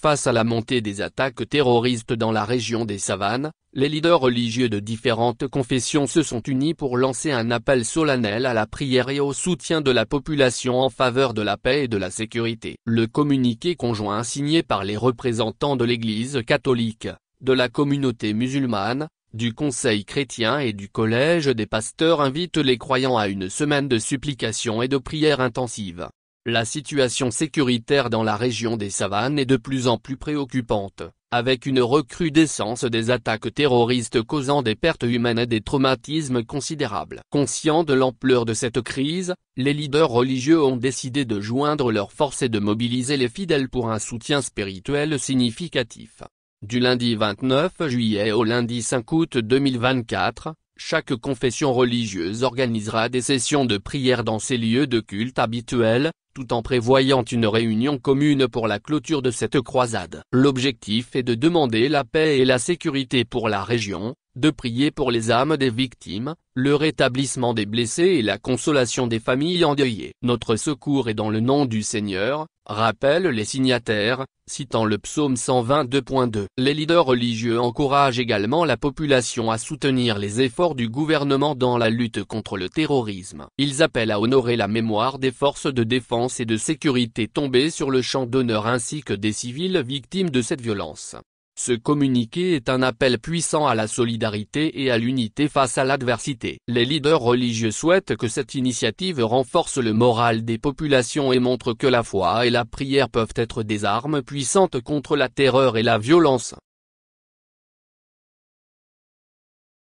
face à la montée des attaques terroristes dans la région des Savanes, les leaders religieux de différentes confessions se sont unis pour lancer un appel solennel à la prière et au soutien de la population en faveur de la paix et de la sécurité. Le communiqué conjoint signé par les représentants de l'Église catholique, de la communauté musulmane, du Conseil chrétien et du Collège des pasteurs invite les croyants à une semaine de supplication et de prière intensive. La situation sécuritaire dans la région des Savanes est de plus en plus préoccupante, avec une recrudescence des attaques terroristes causant des pertes humaines et des traumatismes considérables. Conscients de l'ampleur de cette crise, les leaders religieux ont décidé de joindre leurs forces et de mobiliser les fidèles pour un soutien spirituel significatif. Du lundi 29 juillet au lundi 5 août 2024, chaque confession religieuse organisera des sessions de prière dans ses lieux de culte habituels, tout en prévoyant une réunion commune pour la clôture de cette croisade. L'objectif est de demander la paix et la sécurité pour la région, de prier pour les âmes des victimes, le rétablissement des blessés et la consolation des familles endeuillées. Notre secours est dans le nom du Seigneur, rappellent les signataires, citant le psaume 122.2. Les leaders religieux encouragent également la population à soutenir les efforts du gouvernement dans la lutte contre le terrorisme. Ils appellent à honorer la mémoire des forces de défense et de sécurité tombées sur le champ d'honneur ainsi que des civils victimes de cette violence. Ce communiqué est un appel puissant à la solidarité et à l'unité face à l'adversité. Les leaders religieux souhaitent que cette initiative renforce le moral des populations et montre que la foi et la prière peuvent être des armes puissantes contre la terreur et la violence.